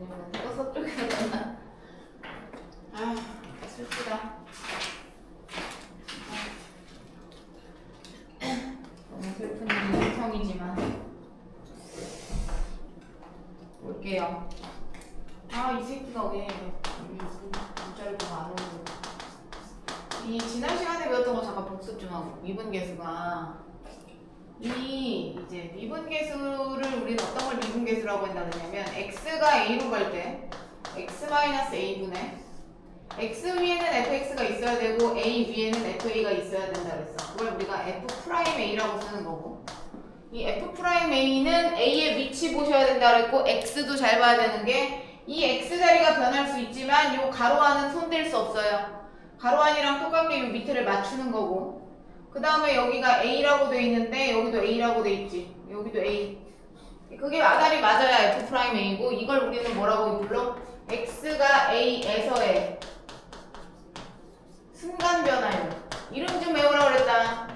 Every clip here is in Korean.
또 서쪽에 갔나? 아, 슬프다. 너무 슬픈 인성이지만 볼게요. 아, 이 새끼가 왜 문자를 보고 안 오는 거야? 이 지난 시간에 배웠던 거 잠깐 복습 좀 하고. 미분계수가 이제 미분계수를 우리는 어떤 걸 미분계수라고 한다 그러냐면 x가 a로 갈 때 x-a분의 x 위에는 fx가 있어야 되고 a 위에는 fa가 있어야 된다 그랬어. 그걸 우리가 f'a라고 쓰는 거고, 이 f'a는 a의 위치 보셔야 된다 그랬고, x도 잘 봐야 되는 게 이 x 자리가 변할 수 있지만 요 가로안은 손댈 수 없어요. 가로안이랑 똑같게 요 밑에를 맞추는 거고, 그 다음에 여기가 a라고 돼 있는데 여기도 a라고 돼 있지. 여기도 a. 그게 아다리 맞아야 f'a고, 이걸 우리는 뭐라고 불러? x가 a에서의 순간 변화율. 이름 좀 외우라 그랬다.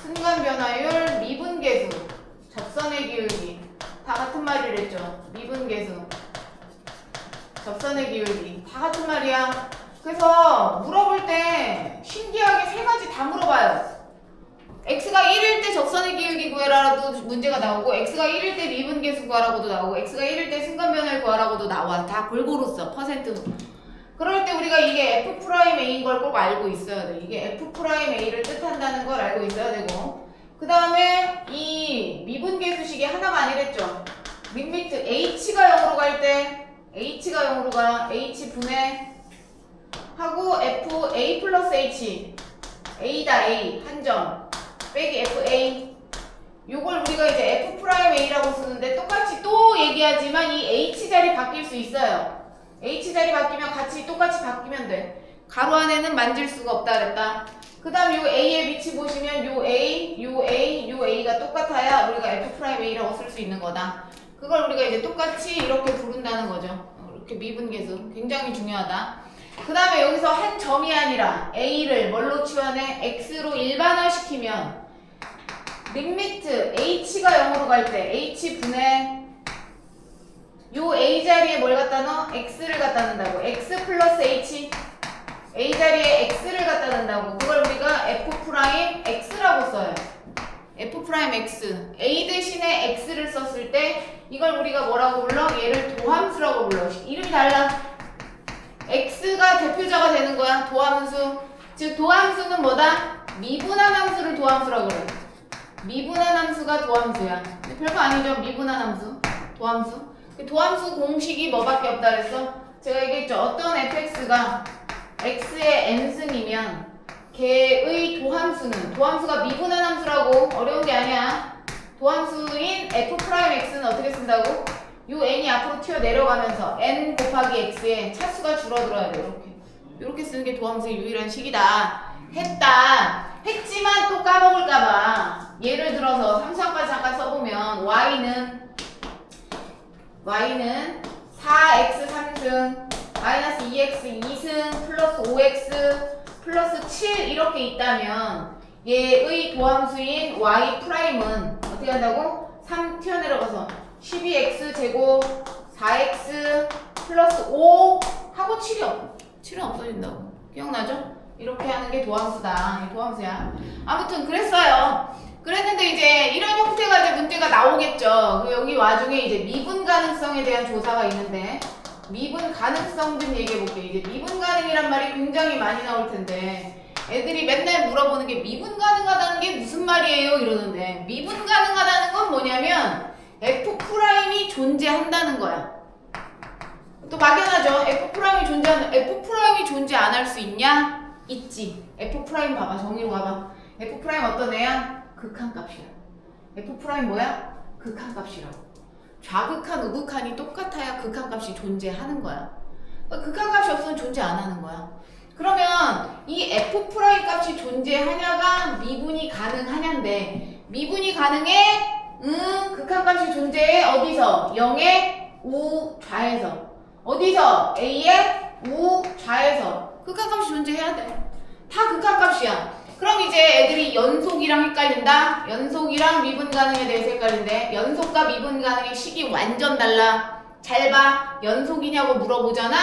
순간 변화율, 미분계수, 접선의 기울기. 다 같은 말이랬죠. 미분계수, 접선의 기울기. 다 같은 말이야. 그래서 물어볼 때 신기하게 세 가지 다 물어봐요. x가 1일 때 접선의 기울기 구해라라도 문제가 나오고, x가 1일 때 미분계수 구하라고도 나오고, x가 1일 때 순간 변화율 구하라고도 나와. 다 골고루 써. 퍼센트로. 그럴 때 우리가 이게 f'a인 걸 꼭 알고 있어야 돼. 이게 f'a를 뜻한다는 걸 알고 있어야 되고, 그 다음에 이 미분계수식이 하나가 아니랬죠. 밋밋 h가 0으로 갈 때 h가 0으로 가. h분의 하고 fa 플러스 h, a다 a 한 점 빼기 fa, 요걸 우리가 이제 f'a라고 쓰는데 똑같이 또 얘기하지만 이 h 자리 바뀔 수 있어요. h 자리 바뀌면 같이 똑같이 바뀌면 돼. 가로 안에는 만질 수가 없다 그랬다. 그 다음 요 a의 위치 보시면 요 a, 요 a, 요 a가 똑같아야 우리가 f'a라고 쓸 수 있는 거다. 그걸 우리가 이제 똑같이 이렇게 부른다는 거죠. 이렇게 미분계수 굉장히 중요하다. 그 다음에 여기서 한 점이 아니라 a를 뭘로 치환해? x로 일반화시키면 밋밋 h가 0으로 갈 때 h분의 요 a 자리에 뭘 갖다 넣어? x를 갖다 넣는다고. x 플러스 h, a 자리에 x를 갖다 넣는다고. 그걸 우리가 f'x라고 써요. f'x. a 대신에 x를 썼을 때 이걸 우리가 뭐라고 불러? 얘를 도함수라고 불러. 이름이 달라. x가 대표자가 되는 거야. 도함수. 즉 도함수는 뭐다? 미분한 함수를 도함수라고 그래. 미분한 함수가 도함수야. 별거 아니죠. 미분한 함수, 도함수. 도함수 공식이 뭐밖에 없다 그랬어? 제가 얘기했죠. 어떤 fx가 x의 n승이면 걔의 도함수는, 도함수가 미분한 함수라고. 어려운 게 아니야. 도함수인 f'x는 어떻게 쓴다고? 요 n이 앞으로 튀어 내려가면서 n 곱하기 x에 차수가 줄어들어야 돼. 이렇게 쓰는 게 도함수의 유일한 식이다. 했지만 또 까먹을까봐 예를 들어서 3차까지 잠깐 써보면 y는 4x 3승 마이너스 2x 2승 플러스 5x 플러스 7 이렇게 있다면 얘의 도함수인 y''은 어떻게 한다고? 3 튀어내려가서 12x 제곱 4x 플러스 5 하고 7은 없어진다고. 기억나죠? 이렇게 하는 게 도함수다. 이게 도함수야. 아무튼 그랬어요. 그랬는데 이제 이런 형태가 이제 문제가 나오겠죠. 여기 와중에 이제 미분 가능성에 대한 조사가 있는데, 미분 가능성 좀 얘기해 볼게요. 이제 미분 가능이란 말이 굉장히 많이 나올 텐데, 애들이 맨날 물어보는 게 미분 가능하다는 게 무슨 말이에요? 이러는데, 미분 가능하다는 건 뭐냐면 f'이 존재한다는 거야. 또 막연하죠. f'이 존재 안 할 수 있냐? 있지. f' 봐봐. 정의로 봐봐. f' 어떤 애야? 극한값이야. f' 뭐야? 극한값이라고. 좌극한, 우극한이 똑같아야 극한값이 존재하는 거야. 극한값이 없으면 존재 안 하는 거야. 그러면 이 f' 값이 존재하냐가 미분이 가능하냐인데, 미분이 가능해? 극한값이 존재해. 어디서? 0의 우좌에서. 어디서? a의 우좌에서. 극한값이 존재해야 돼. 다 극한값이야. 그럼 이제 애들이 연속이랑 헷갈린다? 연속이랑 미분 가능에 대해서 헷갈린데, 연속과 미분 가능의 식이 완전 달라. 잘 봐. 연속이냐고 물어보잖아?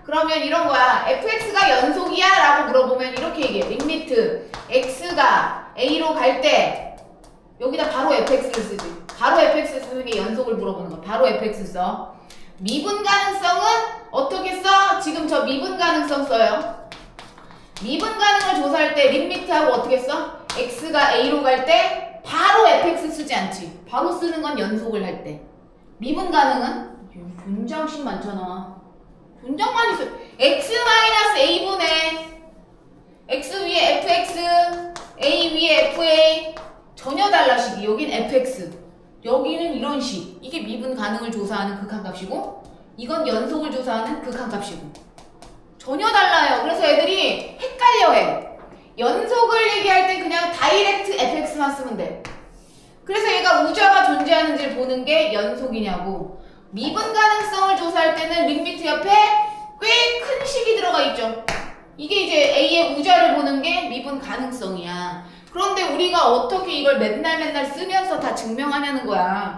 그러면 이런 거야. fx가 연속이야? 라고 물어보면 이렇게 얘기해. 림미트 x가 a로 갈 때 여기다 바로 fx를 쓰지. 바로 fx 쓰는 게 연속을 물어보는 거야. 바로 fx 써. 미분 가능성은 어떻게 써? 지금 저 미분 가능성 써요. 미분 가능을 조사할 때 림미트하고 어떻게 써? x가 a로 갈 때 바로 fx 쓰지 않지. 바로 쓰는 건 연속을 할 때. 미분 가능은 존장식 많잖아. 존장 많이 써. x-a분의 x 위에 fx, a 위에 fa 전혀 달라식이. 여긴 fx, 여기는 이런 식. 이게 미분 가능을 조사하는 극한값이고 이건 연속을 조사하는 극한값이고 전혀 달라요. 그래서 애들이 헷갈려해. 연속을 얘기할 땐 그냥 다이렉트 fx만 쓰면 돼. 그래서 얘가 우좌가 존재하는지를 보는 게 연속이냐고. 미분 가능성을 조사할 때는 림미트 옆에 꽤 큰 식이 들어가 있죠. 이게 이제 a의 우좌를 보는 게 미분 가능성이야. 그런데 우리가 어떻게 이걸 맨날 쓰면서 다 증명하냐는 거야.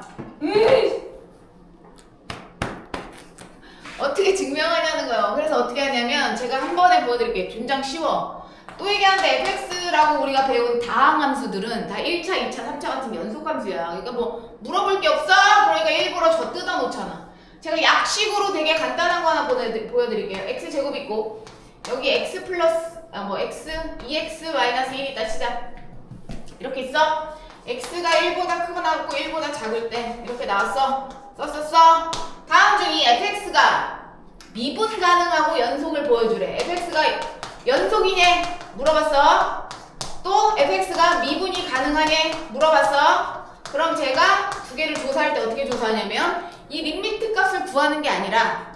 어떻게 증명하냐는 거예요. 그래서 어떻게 하냐면 제가 한 번에 보여드릴게요. 존장 쉬워. 또 얘기하는데 fx라고 우리가 배운 다항함수들은 다 1차, 2차, 3차 같은 연속함수야. 그러니까 뭐 물어볼 게 없어? 그러니까 일부러 저 뜯어놓잖아. 제가 약식으로 되게 간단한 거 하나 보여드릴게요. x제곱 있고 여기 x 플러스 x 2x 마이너스 1이 있다 치자. 이렇게 있어. x가 1보다 크거나 같고 1보다 작을 때 이렇게 나왔어. 썼었어. 다음 중 이 fx가 미분 가능하고 연속을 보여주래. fx가 연속이냐 물어봤어. 또 fx가 미분이 가능하냐 물어봤어. 그럼 제가 두 개를 조사할 때 어떻게 조사하냐면 이 림미트 값을 구하는 게 아니라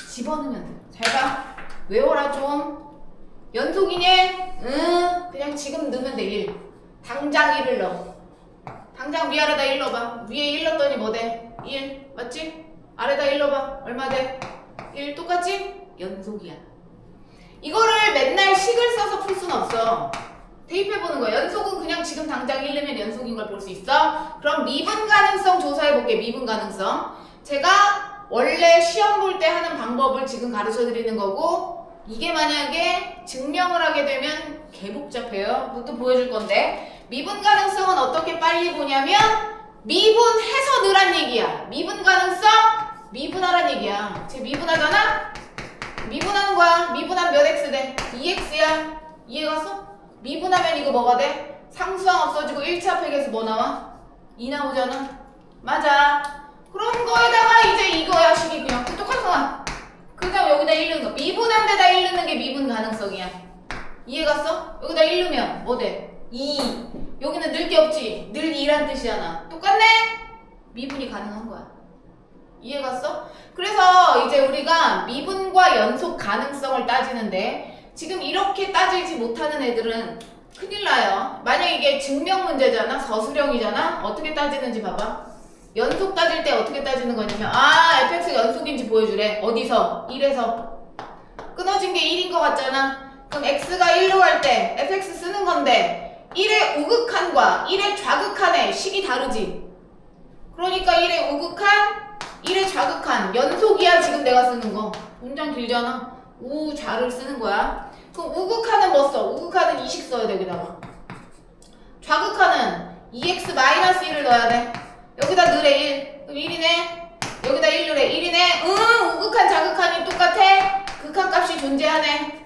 집어넣으면 돼. 잘 봐. 외워라 좀. 연속이냐? 그냥 지금 넣으면 돼. 1. 당장 1을 넣어. 당장 위아래다 1 넣어봐. 위에 1 넣었더니 뭐 돼? 1. 맞지? 아래다 1 넣어봐. 얼마 돼? 1. 똑같지? 연속이야. 이거를 맨날 식을 써서 풀 수는 없어. 대입해보는 거야. 연속은 그냥 지금 당장 1 넣으면 연속인 걸 볼 수 있어. 그럼 미분 가능성 조사해볼게. 미분 가능성. 제가 원래 시험 볼 때 하는 방법을 지금 가르쳐드리는 거고 이게 만약에 증명을 하게 되면 개 복잡해요. 그것도 보여줄 건데 미분 가능성은 어떻게 빨리 보냐면 미분해서 넣으란 얘기야. 미분 가능성 미분하란 얘기야. 쟤 미분하잖아? 미분하는 거야. 미분하면 몇 x 돼? 2x야. 이해갔어? 미분하면 이거 뭐가 돼? 상수항 없어지고 1차 팩에서 뭐 나와? 2 나오잖아. 맞아. 그런 거에다가 이제 이거야 식이 그냥 똑똑한 거야. 그 다음 여기다 1 넣는 거. 미분한 데다 1 넣는 게 미분 가능성이야. 이해갔어? 여기다 1 넣으면 뭐 돼? 2. 여기는 늘 게 없지. 늘 2란 뜻이잖아. 똑같네? 미분이 가능한 거야. 이해갔어? 그래서 이제 우리가 미분과 연속 가능성을 따지는데 지금 이렇게 따지지 못하는 애들은 큰일 나요. 만약 이게 증명 문제잖아. 서술형이잖아. 어떻게 따지는지 봐봐. 연속 따질 때 어떻게 따지는 거냐면 fx 연속인지 보여주래. 어디서? 1에서. 끊어진 게 1인 것 같잖아. 그럼 x가 1로 갈 때 fx 쓰는 건데 1의 우극한과 1의 좌극한의 식이 다르지. 그러니까 1의 우극한 1의 좌극한 연속이야. 지금 내가 쓰는 거 문장 길잖아. 우좌를 쓰는 거야. 그럼 우극한은 뭐 써? 우극한은 2식 써야 돼. 여기다가 좌극한은 2x-1을 넣어야 돼. 여기다 넣으래 1. 그럼 1이네. 여기다 1 넣으래 1이네. 우극한 좌극한이 똑같아. 극한값이 존재하네.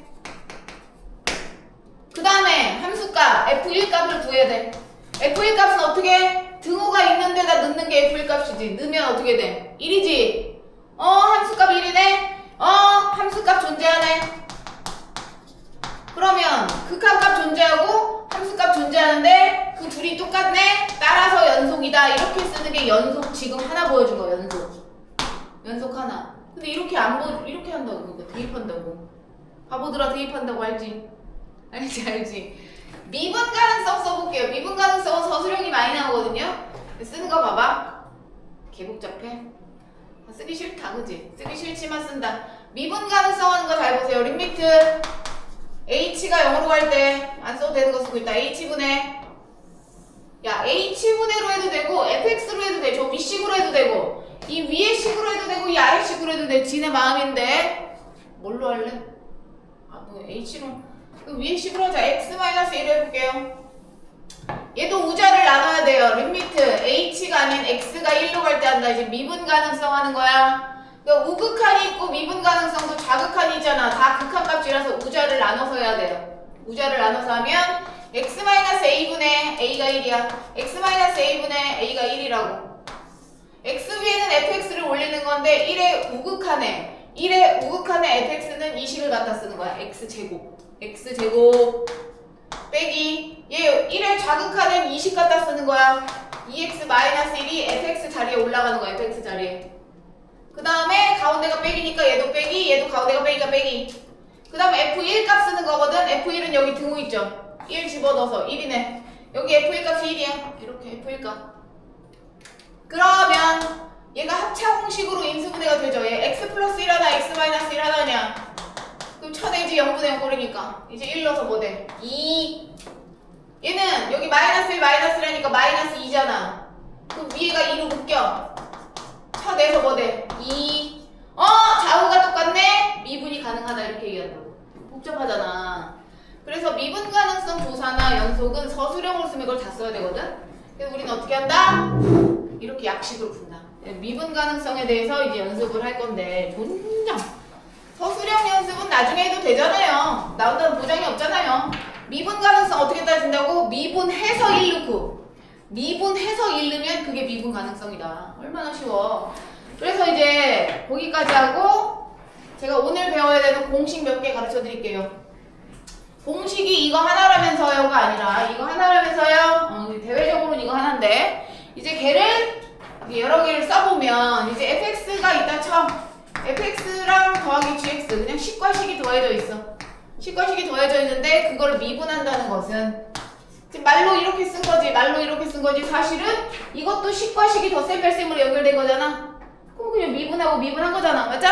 그 다음에 함수값 f1 값을 구해야 돼. f1 값은 어떻게? 등호가 있는 데다 넣는 게 f1 값이지. 넣으면 어떻게 돼? 1이지. 함수값 1이네. 함수값 존재하네. 그러면 극한값 존재하고 함수값 존재하는데 그 둘이 똑같네. 따라서 연속이다. 이렇게 쓰는 게 연속. 지금 하나 보여준 거 연속 하나. 근데 이렇게 이렇게 한다고. 그러니까 대입한다고. 바보들아 대입한다고 알지? 알지? 미분 가능성 써볼게요. 미분 가능성은 서술형이 많이 나오거든요. 쓰는 거 봐봐. 개 복잡해. 쓰기 싫다, 그지? 쓰기 싫지만 쓴다. 미분 가능성 하는 거 잘 보세요. 림미트 h가 0으로 갈 때 안 써도 되는 거 쓰고 있다. h분의 야, h분해로 해도 되고 fx로 해도 돼. 저 위식으로 해도 되고 이 위에 식으로 해도 되고 이 아래 식으로 해도 돼. 지네 마음인데 뭘로 할래? 아, 뭐 h로 위에 식으로 하자. x-1 해볼게요. 얘도 우자를 나눠야 돼요. 리미트 h가 아닌 x가 1로 갈 때 한다. 이제 미분 가능성 하는 거야. 그러니까 우극한이 있고 미분 가능성도 좌극한이 있잖아. 다 극한값이라서 우자를 나눠서 해야 돼요. 우자를 나눠서 하면 x-a분의 a가 1이야. x-a분의 a가 1이라고. x 위에는 fx를 올리는 건데 1의 우극한의 fx는 이 식을 갖다 쓰는 거야. x제곱 빼기 얘 1의 좌극한은 2식 갖다 쓰는 거야. 2x-1이 fx 자리에 올라가는 거야. fx 자리에. 그 다음에 가운데가 빼기니까 얘도 빼기, 얘도 가운데가 빼기가 빼기. 그 다음에 f1 값 쓰는 거거든. f1은 여기 등호 있죠. 1 집어넣어서 1이네. 여기 f1 값이 1이야. 이렇게 f1 값. 그러면 얘가 합차 공식으로 인수분해가 되죠. 얘 x 플러스 1 하나, x 마이너스 1 하나냐. 그럼 쳐내지 0분의 0 꼴이니까 이제 1 넣어서 뭐 돼? 2. 얘는 여기 마이너스 1 마이너스 1하니까 마이너스 2잖아. 그럼 위에가 2로 묶여. 쳐내서 뭐 돼? 2. 좌우가 똑같네? 미분이 가능하다 이렇게 얘기한다고. 복잡하잖아. 그래서 미분 가능성 조사나 연속은 서술형으로 쓰면 이걸 다 써야 되거든? 그래서 우리는 어떻게 한다? 이렇게 약식으로 푼다. 미분 가능성에 대해서 이제 연습을 할 건데 문장 서술형 연습은 나중에 해도 되잖아요. 나온다는 보장이 없잖아요. 미분 가능성 어떻게 따진다고? 미분해서 1 넣고 미분해서 1 넣으면 그게 미분 가능성이다. 얼마나 쉬워. 그래서 이제 거기까지 하고 제가 오늘 배워야 되는 공식 몇 개 가르쳐 드릴게요. 공식이 이거 하나라면서요가 아니라 이거 하나라면서요. 대외적으로는 이거 하나인데 이제 걔를 여러 개를 써보면 이제 fx가 있다 쳐. fx랑 더하기 gx 그냥 식과 식이 더해져 있어. 식과 식이 더해져 있는데 그걸 미분한다는 것은 지금 말로 이렇게 쓴 거지. 사실은 이것도 식과 식이 덧셈뺄셈으로 연결된 거잖아. 그럼 그냥 미분하고 미분한 거잖아. 맞죠?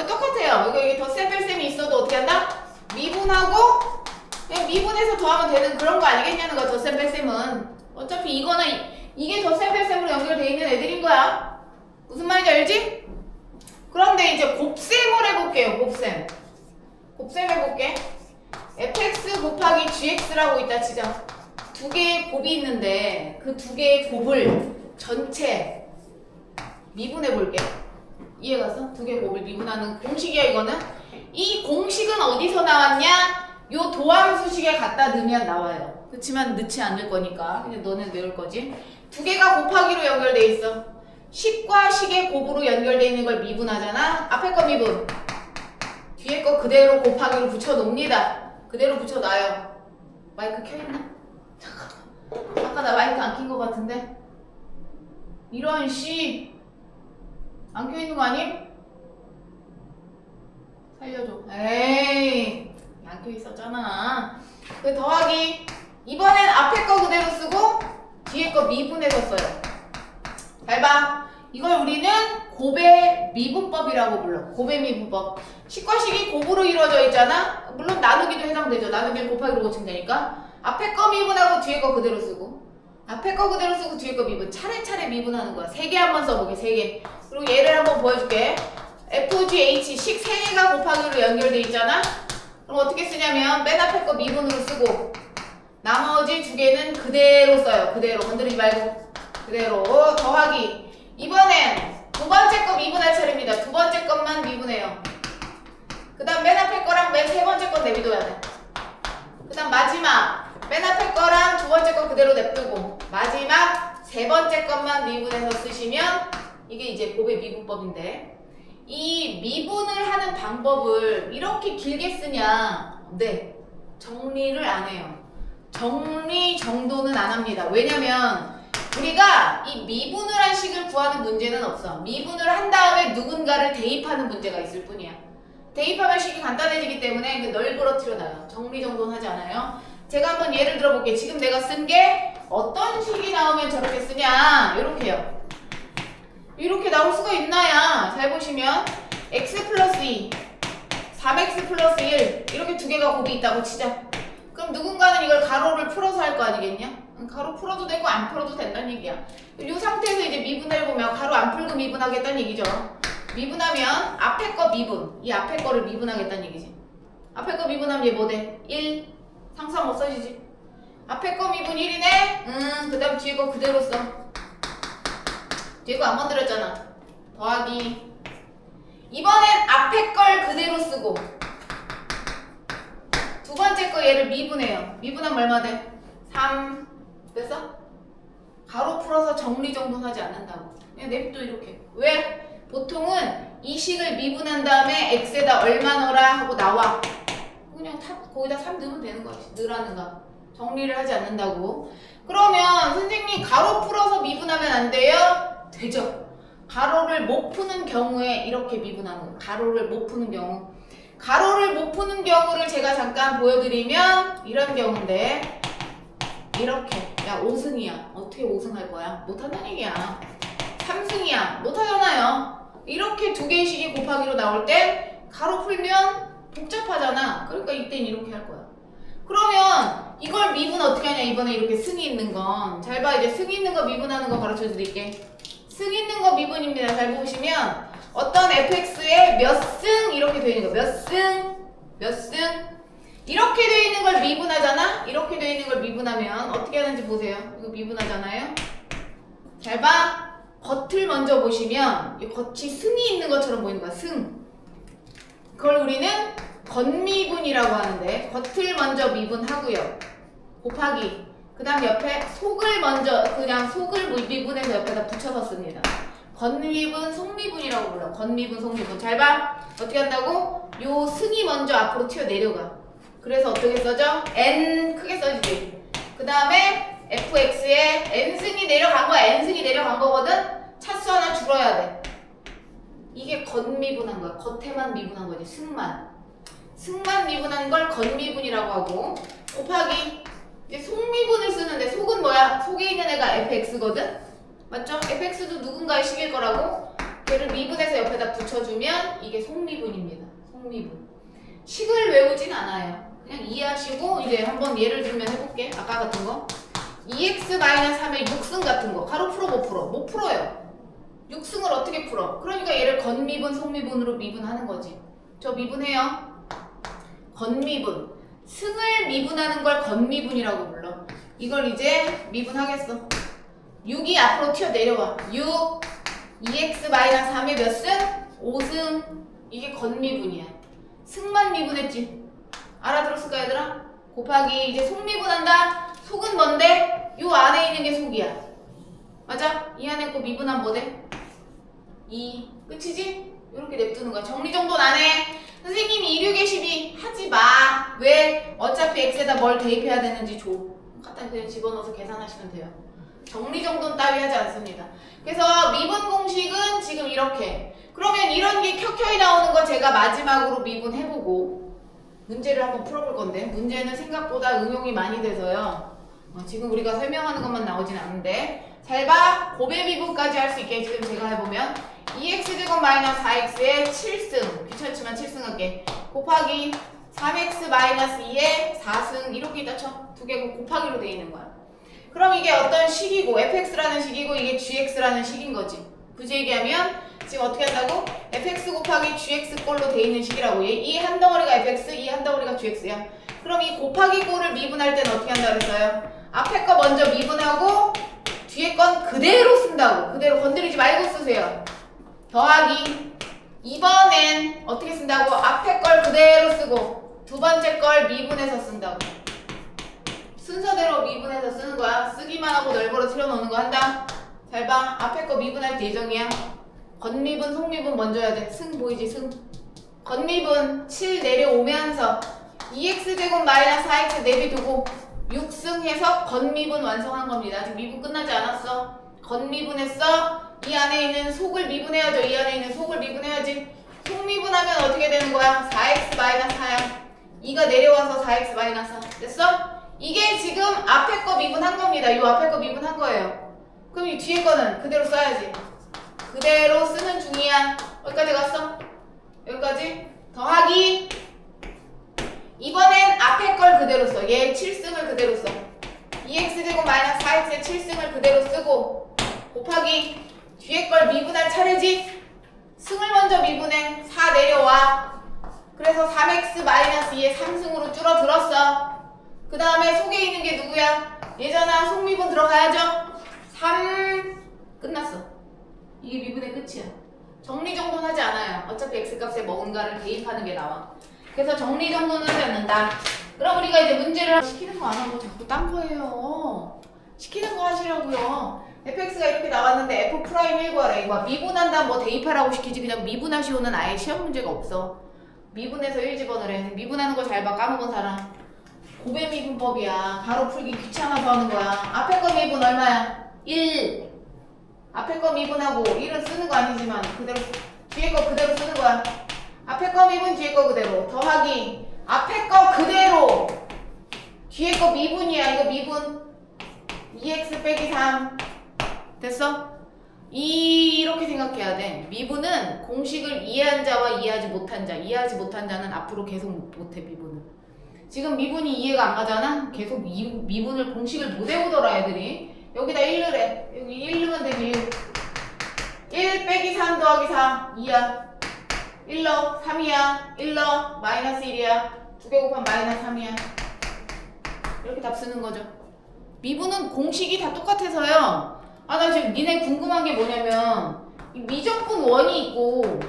똑같아요. 이게 덧셈뺄셈이 있어도 어떻게 한다? 미분하고 그냥 미분해서 더하면 되는 그런 거 아니겠냐는 거야. 덧셈뺄셈은 어차피 이거는 이게 덧셈뺄셈으로 연결돼 있는 애들인 거야. 무슨 말인지 알지? 그런데 이제 곱셈을 해볼게요. 곱셈 해볼게. fx 곱하기 gx라고 있다 치자. 두 개의 곱이 있는데 그 두 개의 곱을 전체 미분해볼게. 이해갔어? 두 개의 곱을 미분하는 공식이야 이거는. 이 공식은 어디서 나왔냐? 요 도함수식에 갖다 넣으면 나와요. 그렇지만 넣지 않을 거니까 그냥 너는 넣을 거지. 두 개가 곱하기로 연결돼 있어. 식과 식의 곱으로 연결돼 있는 걸 미분하잖아. 앞에 거 미분, 뒤에 거 그대로 곱하기로 붙여놓습니다. 그대로 붙여놔요. 마이크 켜있나? 잠깐만. 아까 나 마이크 안 킨 거 같은데? 이런 씨 안 켜있는 거 아님? 살려줘. 에이 안 켜있었잖아. 그 더하기 이번엔 앞에 거 그대로 쓰고 뒤에 거 미분해서 써요. 잘 봐. 이걸 우리는 곱의 미분법이라고 불러. 곱의 미분법. 식과 식이 곱으로 이루어져 있잖아. 물론 나누기도 해당되죠. 나누기는 곱하기로 고치면 되니까. 앞에 거 미분하고 뒤에 거 그대로 쓰고 앞에 거 그대로 쓰고 뒤에 거 미분. 차례차례 미분하는 거야. 3개 한번 써보게. 3개. 그리고 얘를 한번 보여줄게. FGH 식 3개가 곱하기로 연결돼 있잖아. 그럼 어떻게 쓰냐면 맨 앞에 거 미분으로 쓰고 나머지 2개는 그대로 써요. 그대로 건드리지 말고 그대로 더하기. 이번엔 두 번째 거 미분할 차례입니다. 두 번째 것만 미분해요. 그 다음 맨 앞에 거랑 맨 세 번째 거 내비둬야 돼. 그 다음 마지막 맨 앞에 거랑 두 번째 거 그대로 냅두고 마지막 세 번째 것만 미분해서 쓰시면 이게 이제 곱의 미분법인데 이 미분을 하는 방법을 이렇게 길게 쓰냐? 네, 정리를 안 해요. 정리 정도는 안 합니다. 왜냐면 우리가 이 미분을 한 식을 구하는 문제는 없어. 미분을 한 다음에 누군가를 대입하는 문제가 있을 뿐이야. 대입하면 식이 간단해지기 때문에 널브러뜨려 놔요. 정리 정도는 하지 않아요. 제가 한번 예를 들어볼게요. 지금 내가 쓴 게 어떤 식이 나오면 저렇게 쓰냐. 이렇게요. 이렇게 나올 수가 있나야. 잘 보시면 x 플러스 2, 3x 플러스 1 이렇게 두 개가 곱이 있다고 치자. 그럼 누군가는 이걸 가로를 풀어서 할 거 아니겠냐? 가로 풀어도 되고 안 풀어도 된다는 얘기야. 이 상태에서 이제 미분을 보면 가로 안 풀고 미분하겠다는 얘기죠. 미분하면 앞에 거 미분, 이 앞에 거를 미분하겠다는 얘기지. 앞에 거 미분하면 얘 뭐 돼? 1. 상수함 없어지지. 앞에 거 미분 1이네? 그 다음 뒤에 거 그대로 써. 뒤에 거 안 건드렸잖아. 더하기. 이번엔 앞에 걸 그대로 쓰고 두 번째 거 얘를 미분해요. 미분하면 얼마 돼? 3. 됐어? 가로 풀어서 정리 정돈 하지 않는다고. 그냥 냅둬 이렇게. 왜? 보통은 이 식을 미분한 다음에 x에다 얼마 넣어라 하고 나와. 그냥 거기다 3 넣으면 되는 거야. 넣으라는 거. 정리를 하지 않는다고. 그러면 선생님 가로 풀어서 미분하면 안 돼요? 되죠. 가로를 못 푸는 경우에 이렇게 미분하는 거예요. 가로를 못 푸는 경우. 가로를 못 푸는 경우를 제가 잠깐 보여드리면 이런 경우인데 이렇게 야 5승이야. 어떻게 5승 할 거야? 못한다는 얘기야. 3승이야. 못하잖아요. 이렇게 두 개의 식이 곱하기로 나올 때 가로 풀면 복잡하잖아. 그러니까 이땐 이렇게 할 거야. 그러면 이걸 미분 어떻게 하냐. 이번에 이렇게 승이 있는 건. 잘 봐. 이제 승이 있는 거 미분하는 거 가르쳐 드릴게. 승 있는 거 미분입니다. 잘 보시면 어떤 fx에 몇 승 이렇게 되어 있는 거. 몇 승? 몇 승? 이렇게 되어 있는 걸 미분하잖아? 이렇게 되어 있는 걸 미분하면 어떻게 하는지 보세요. 이거 미분하잖아요? 잘 봐. 겉을 먼저 보시면 이 겉이 승이 있는 것처럼 보이는 거야. 승. 그걸 우리는 겉미분이라고 하는데 겉을 먼저 미분하고요. 곱하기. 그 다음 옆에 속을 먼저 그냥 속을 미분해서 옆에다 붙여서 씁니다. 겉미분, 속미분이라고 불러. 겉미분, 속미분. 잘 봐. 어떻게 한다고? 요 승이 먼저 앞으로 튀어내려가. 그래서 어떻게 써져? n 크게 써지지. 그 다음에 fx에 n승이 내려간 거야. n승이 내려간 거거든? 차수 하나 줄어야 돼. 이게 겉미분한 거야. 겉에만 미분한 거지. 승만 미분한 걸 겉미분이라고 하고 곱하기. 이제 속미분을 쓰는데 속은 뭐야? 속에 있는 애가 fx거든? 맞죠? fx도 누군가의 식일 거라고 걔를 미분해서 옆에다 붙여주면 이게 속미분입니다. 속미분. 식을 외우진 않아요. 그냥 이해하시고 이제 한번 예를 들면 해볼게. 아까 같은 거 2x-3의 6승 같은 거 가로 풀어 못 풀어? 못 풀어요. 6승을 어떻게 풀어? 그러니까 얘를 겉미분, 속미분으로 미분하는 거지. 저 미분해요. 겉미분. 승을 미분하는 걸 겉미분이라고 불러. 이걸 이제 미분하겠어. 6이 앞으로 튀어내려와. 6, 2x-3의 몇 승? 5승. 이게 겉미분이야. 승만 미분했지. 알아들었을까 얘들아? 곱하기 이제 속미분한다. 속은 뭔데? 요 안에 있는 게 속이야. 맞아? 이 안에 거 미분하면 뭐 돼? 2. 끝이지? 이렇게 냅두는 거야. 정리정돈 안 해. 선생님이 2, 6에 12 하지 마. 왜? 어차피 x에다 뭘 대입해야 되는지 줘. 갖다 그냥 집어넣어서 계산하시면 돼요. 정리정돈 따위 하지 않습니다. 그래서 미분 공식은 지금 이렇게. 그러면 이런 게 켜켜이 나오는 거 제가 마지막으로 미분해보고 문제를 한번 풀어볼 건데 문제는 생각보다 응용이 많이 돼서요. 지금 우리가 설명하는 것만 나오진 않는데 잘 봐. 곱의 미분까지 할 수 있게 지금 제가 해보면 2x-4x의 7승 귀찮지만 7승 할게. 곱하기 3x-2의 4승 이렇게 있다 쳐. 두 개 곱하기로 돼 있는 거야. 그럼 이게 어떤 식이고 fx라는 식이고 이게 gx라는 식인 거지. 굳이 얘기하면 지금 어떻게 한다고? fx 곱하기 gx 꼴로 돼 있는 식이라고. 이 한 덩어리가 fx, 이 한 덩어리가 gx야. 그럼 이 곱하기 꼴을 미분할 때는 어떻게 한다 그랬어요? 앞에 거 먼저 미분하고 뒤에 건 그대로 쓴다고. 그대로 건드리지 말고 쓰세요. 더하기. 이번엔 어떻게 쓴다고? 앞에 걸 그대로 쓰고 두 번째 걸 미분해서 쓴다고. 순서대로 미분해서 쓰는 거야. 쓰기만 하고 널브러 틀어놓는 거 한다. 잘 봐. 앞에 거 미분할 예정이야. 겉미분, 속미분 먼저 해야 돼. 승 보이지? 승. 겉미분 7 내려오면서 2x제곱 마이너스 4x 내비두고 6승 해서 겉미분 완성한 겁니다. 아직 미분 끝나지 않았어. 겉미분했어. 이 안에 있는 속을 미분해야죠. 이 안에 있는 속을 미분해야지. 속미분하면 어떻게 되는 거야? 4x 마이너스 4야. 2가 내려와서 4x 마이너스 4. 됐어? 이게 지금 앞에 거 미분한 겁니다. 이 앞에 거 미분한 거예요. 그럼 이 뒤에 거는 그대로 써야지. 그대로 쓰는 중이야. 여기까지 갔어? 여기까지? 더하기. 이번엔 앞에 걸 그대로 써. 얘 7승을 그대로 써. 2x제곱 마이너스 실승을 그대로 쓰고 곱하기 뒤에 걸 미분할 차례지? 승을 먼저 미분해. 4 내려와. 그래서 3x-2의 3승으로 줄어들었어. 그 다음에 속에 있는 게 누구야? 예전아 속미분 들어가야죠. 3 끝났어. 이게 미분의 끝이야. 정리정돈 하지 않아요. 어차피 x값에 뭔가를 대입하는 게 나와. 그래서 정리정돈은 하지 않는다. 그럼 우리가 이제 문제를 시키는 거 안 하고 자꾸 딴 거예요. 시키는 거 하시라고요. fx가 이렇게 나왔는데 f'1 구하라 이거야. 미분한다 뭐 대입하라고 시키지. 그냥 미분하시오는 아예 시험 문제가 없어. 미분해서 1 집어넣으래. 미분하는 거 잘 봐. 까먹은 사람. 고배 미분법이야. 바로 풀기 귀찮아서 하는 거야. 앞에 거 미분 얼마야? 1. 앞에 거 미분하고 1은 쓰는 거 아니지만 그대로 뒤에 거 그대로 쓰는 거야. 앞에 거 미분 뒤에 거 그대로. 더하기 앞에 거 그대로 뒤에 거 미분이야. 이거 미분 2x 빼기 3 됐어? 이렇게 생각해야 돼. 미분은 공식을 이해한 자와 이해하지 못한 자. 이해하지 못한 자는 앞으로 계속 못해. 미분은 지금 미분이 이해가 안 가잖아. 계속 미분을 공식을 못 외우더라 애들이. 여기다 1 넣으래. 여기 1 넣으면 되지. 1 빼기 3 더하기 4 2야 1 넣어 3이야 1 넣어 마이너스 1이야 2개 곱하면 마이너스 3이야. 이렇게 답 쓰는 거죠. 미분은 공식이 다 똑같아서요. 아 나 지금 니네 궁금한 게 뭐냐면 이 미적분 1이 있고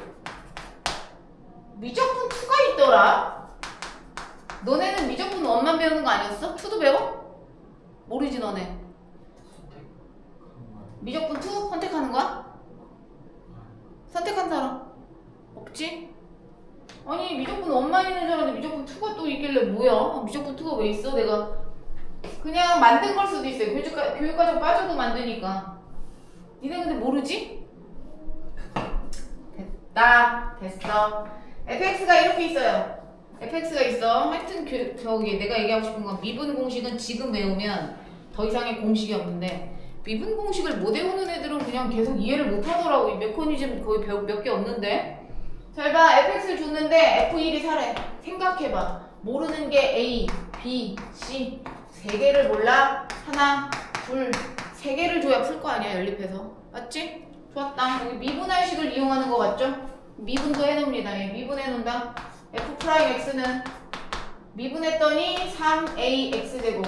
미적분 2가 있더라. 너네는 미적분 1만 배우는 거 아니었어? 2도 배워? 모르지 너네. 미적분 2 선택하는 거야? 선택한 사람 없지? 아니 미적분 1만 있는 줄 알았는데 미적분 2가 또 있길래 뭐야? 미적분 2가 왜 있어? 내가 그냥 만든 걸 수도 있어요. 교육과정 빠져도 만드니까. 니네 근데 모르지? 됐다. 됐어. fx가 이렇게 있어요. fx가 있어. 하여튼 저기 내가 얘기하고 싶은 건 미분 공식은 지금 외우면 더 이상의 공식이 없는데 미분 공식을 못 외우는 애들은 그냥 계속 이해를 못 하더라고. 이 메커니즘 거의 몇 개 없는데. 잘 봐. fx를 줬는데 f1이 사래. 생각해봐. 모르는 게 a, b, c 세 개를 몰라? 하나, 둘, 세 개를 줘야 풀 거 아니야, 연립해서. 맞지? 좋았다. 여기 미분할식을 이용하는 거 같죠? 미분도 해놓습니다. 예, 미분해놓는다. f'x는 미분했더니 3ax제곱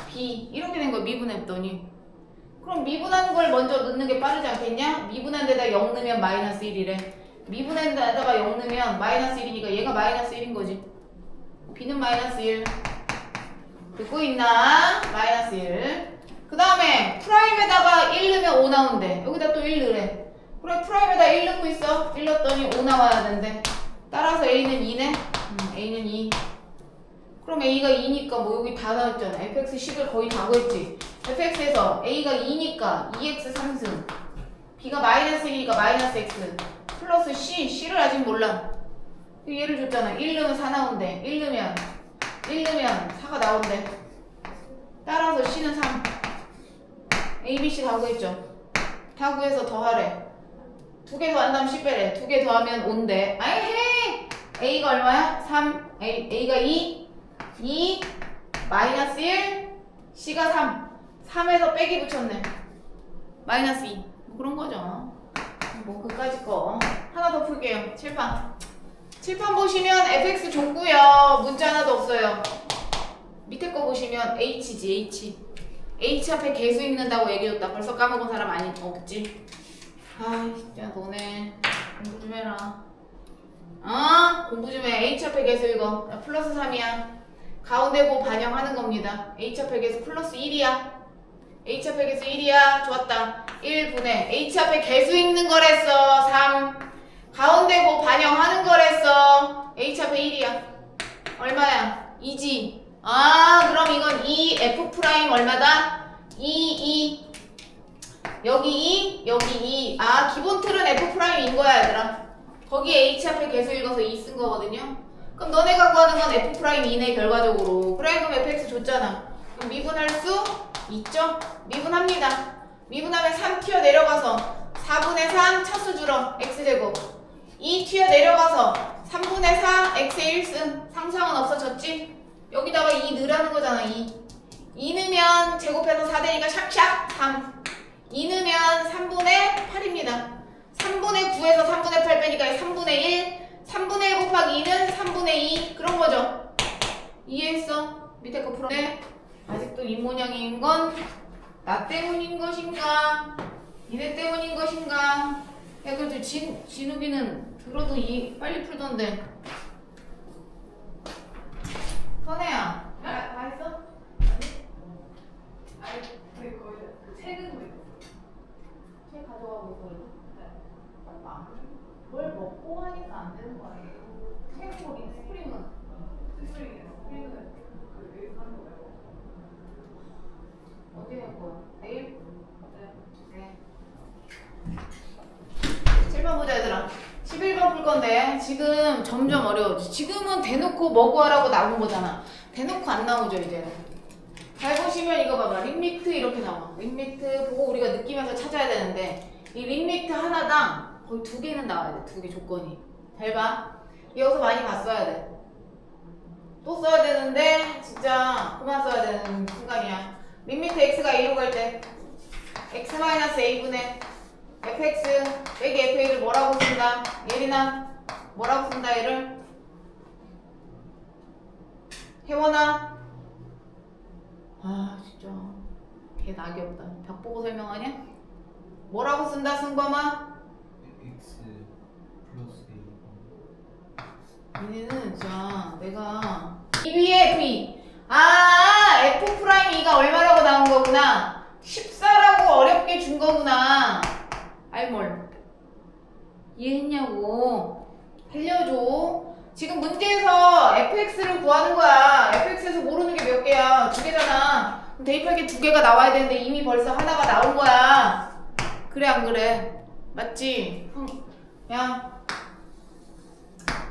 b 이렇게 된 거야, 미분했더니. 그럼 미분하는 걸 먼저 넣는 게 빠르지 않겠냐? 미분한 데다 0 넣으면 마이너스 1이래. 미분한 데다가 0 넣으면 마이너스 1이니까 얘가 마이너스 1인 거지. b는 마이너스 1. 듣고 있나? 마이너스 1. 그 다음에 프라임에다가 1 넣으면 5 나온대. 여기다 또 1 넣으래. 그래 프라임에다 1 넣고 있어. 1 넣었더니 5 나와야 된대. 따라서 a는 2네. a는 2. 그럼 a가 2니까 뭐 여기 다 나왔잖아. fx10을 거의 다 구했지. fx에서 a가 2니까 2x 3승 b가 마이너스 1이니까 마이너스 x 플러스 c를 아직 몰라. 얘를 줬잖아. 1 넣으면 4 나온대. 1 넣으면 4가 나온대. 따라서 c는 3. a, b, c 다 구했죠. 다 구해서 더하래. 2개 더한다면 10 빼래. 2개 더하면 5인데 아이 a가 얼마야? 3. a가 2 마이너스 1 c가 3 3에서 빼기 붙였네. 마이너스 2 뭐 그런 거죠. 뭐 그까짓 거 하나 더 풀게요. 칠판 보시면 fx 줬고요. 문자 하나도 없어요. 밑에 거 보시면 h지. h 앞에 개수 읽는다고 얘기해줬다. 벌써 까먹은 사람 없지? 아 진짜 너네 공부 좀 해라. 공부 좀 해. h 앞에 개수 읽어. 플러스 3이야. 가운데 보 반영하는 겁니다. h 앞에 개수 플러스 1이야. h 앞에 개수 1이야. 좋았다. 1분의 h 앞에 개수 읽는 거랬어. 3. 가운데 보 반영하는 거랬어. h 앞에 1이야. 얼마야? 2지. 그럼 이건 2f 프라임 얼마다? 2 여기 2 여기 2. 기본 틀은 f 프라임인 거야 얘들아. 거기에 h 앞에 개수 읽어서 2 쓴 거거든요. 그럼 너네가 구하는 건 f 프라임 2네 결과적으로. 그래 그럼 fx 줬잖아. 그럼 미분할 수 있죠? 미분합니다. 미분하면 3 튀어 내려가서 4분의 3 차수 줄어 x제곱 2 튀어 내려가서 3분의 4 x의 1승 상수항은 없어졌지? 여기다가 2 넣으라는 거잖아. 2 2 넣으면 제곱해서 4되니까 샥샥 3. 2 넣으면 3분의 8입니다. 3분의 9에서 3분의 8 빼니까 3분의 1. 3분의 1 곱하기 2는 3분의 2. 그런 거죠. 이해했어? 밑에 거 풀어내. 아직도 이 모양인 건 나 때문인 것인가? 니네 때문인 것인가? 야, 그래도 진욱이는 들어도 빨리 풀던데. 선혜야, 다 했어? 아니, 책은 왜? 책 가져가고 있어. 뭘 먹고 하니까 안 되는 거 아니에요? 책 거기 스프링은 언제 할 거야? 내일? 네. 7번 보자 얘들아. 11번 풀 건데 지금 점점 어려워져. 지금은 대놓고 뭐 구하라고 나온 거잖아. 대놓고 안 나오죠 이제는. 잘 보시면 이거 봐봐. 림미트 이렇게 나와. 림미트 보고 우리가 느끼면서 찾아야 되는데 이 림미트 하나당 거의 2개는 나와야 돼. 2개 조건이. 잘 봐. 여기서 많이 봤어야 돼. 또 써야 되는데 진짜 그만 써야 되는 순간이야. 림미트 x가 a로 갈 때 x-a분의 fx 빼기 fa를 뭐라고 쓴다? 예린아 뭐라고 쓴다 얘를? 혜원아 아 진짜 걔 낙이 없다. 벽 보고 설명하냐? 뭐라고 쓴다 승범아? x 플러스 a. 얘네는 진짜 내가 이 위에 v 아 f 프라임 2가 얼마라고 나온 거구나. 14라고 어렵게 준 거구나. 알몰 이해했냐고. 알려줘. 지금 문제에서 fx를 구하는 거야. fx에서 모르는 게 몇 개야? 2개잖아. 그럼 대입할 게 2개가 나와야 되는데 이미 벌써 하나가 나온 거야. 그래 안 그래? 맞지? 야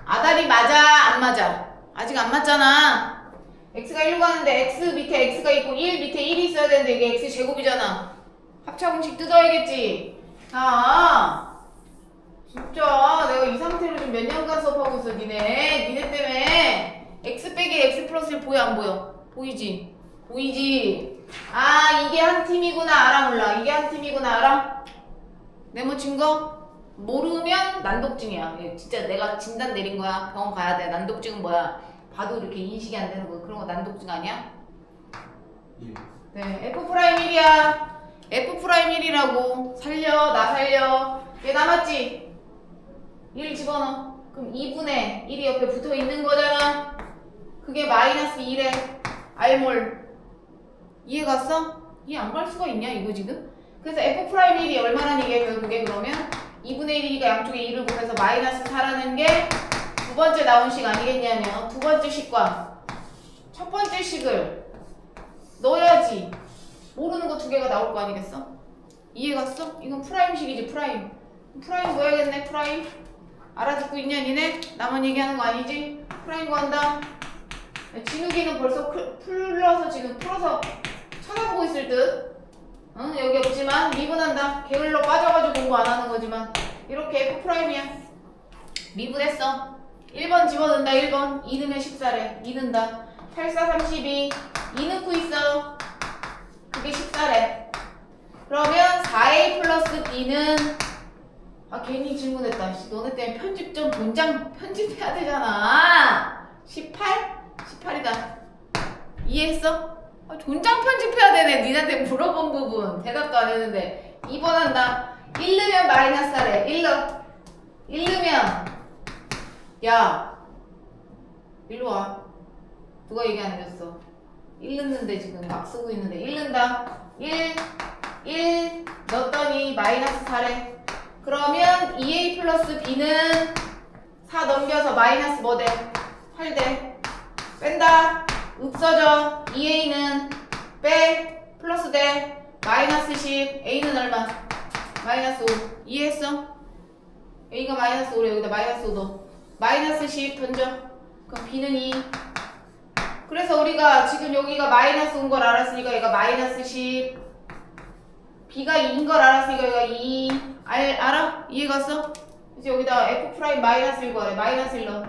아다리 맞아 안 맞아? 아직 안 맞잖아. x가 1로 가는데 x 밑에 x가 있고 1 밑에 1이 있어야 되는데 이게 x 제곱이잖아. 합차공식 뜯어야겠지. 아 진짜 내가 이 상태로 지금 몇 년간 수업하고 있어. 니네 때문에. x 빼기 x 플러스 1 보여 안 보여? 보이지? 보이지? 아 이게 한 팀이구나 알아 몰라? 이게 한 팀이구나 알아? 네모 친 거? 모르면 난독증이야. 진짜 내가 진단 내린 거야. 병원 가야 돼. 난독증은 뭐야? 봐도 이렇게 인식이 안 되는 거. 그런 거 난독증 아니야? 1. 네, F'1이야. F'1이라고. 살려, 나 살려. 얘 남았지? 1 집어넣어. 그럼 2분의 1이 옆에 붙어 있는 거잖아. 그게 마이너스 1에 R몰. 이해 갔어? 이해 안 갈 수가 있냐, 이거 지금? 그래서 F'1이 얼마나 이게 결국에 그러면 2분의 1이니까 양쪽에 2를 곱해서 마이너스 4라는 게 두 번째 나온 식 아니겠냐면 두 번째 식과 첫 번째 식을 넣어야지 모르는 거 2개가 나올 거 아니겠어? 이해 갔어? 이건 프라임식이지 프라임. 프라임 구해야겠네 프라임. 알아듣고 있냐 니네? 나만 얘기하는 거 아니지? 프라임 구한다. 진욱이는 벌써 풀어서 지금 풀어서 쳐다보고 있을 듯. 응 여기 없지만 미분한다. 게을러 빠져가지고 공부 안 하는 거지만 이렇게 F'이야. 미분했어. 1번 집어넣는다 1번 2 넣으면 14래 2 넣는다 8, 4, 32 2 넣고 있어. 그게 14래. 그러면 4a 플러스 b는 아 괜히 질문했다. 너네 때문에 편집 좀 본장 편집해야 되잖아. 18? 18이다. 이해했어? 아, 본장 편집해야 되네. 니한테 물어본 부분 대답도 안 했는데 2번 한다. 1 넣으면 마이너스 4래 1 넣어. 1 넣으면 야 일로 와. 누가 얘기 안 해줬어? 1 넣는데 지금 막 쓰고 있는데 1 넣는다. 1 넣었더니 마이너스 4래. 그러면 2a 플러스 b는 4 넘겨서 마이너스 뭐 돼? 8 돼. 뺀다. 없어져. 2a는 빼. 플러스 돼. 마이너스 10. a는 얼마? 마이너스 5. 이해했어? a가 마이너스 5래. 여기다 마이너스 5 넣어. 마이너스 10 던져. 그럼 b는 2. 그래서 우리가 지금 여기가 마이너스 온 걸 알았으니까 얘가 마이너스 10. b가 2인 걸 알았으니까 얘가 2. 알아? 이해 갔어? 이제 여기다 f 프라임 마이너스 1 구하래. 마이너스 1 넣어.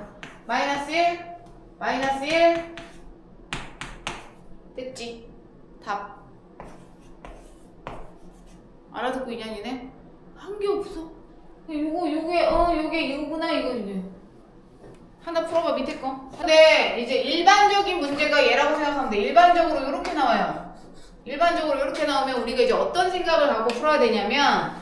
마이너스 1. 마이너스 1. 됐지? 답. 알아듣고 있냐 니네? 한 게 없어. 요게 이거구나 이게. 하나 풀어봐 밑에 거. 근데 이제 일반적인 문제가 얘라고 생각하면 돼. 일반적으로 이렇게 나와요. 일반적으로 이렇게 나오면 우리가 이제 어떤 생각을 갖고 풀어야 되냐면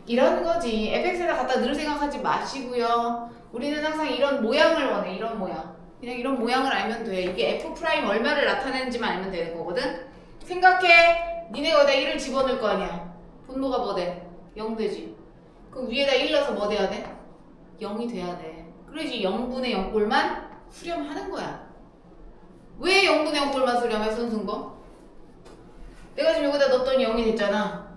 이런 거지. fx에다 갖다 늘 생각하지 마시고요. 우리는 항상 이런 모양을 원해. 이런 모양. 그냥 이런 모양을 알면 돼. 이게 f 프라임 얼마를 나타내는지만 알면 되는 거거든. 생각해. 니네가 여기다 1을 집어넣을 거 아니야. 분모가 뭐 돼? 0 되지. 그럼 위에다 1 넣어서 뭐 돼야 돼? 0이 돼야 돼. 그래야지 0분의 0꼴만 수렴하는 거야. 왜 0분의 0꼴만 수렴해 순수인 거? 내가 지금 여기다 넣었더니 0이 됐잖아.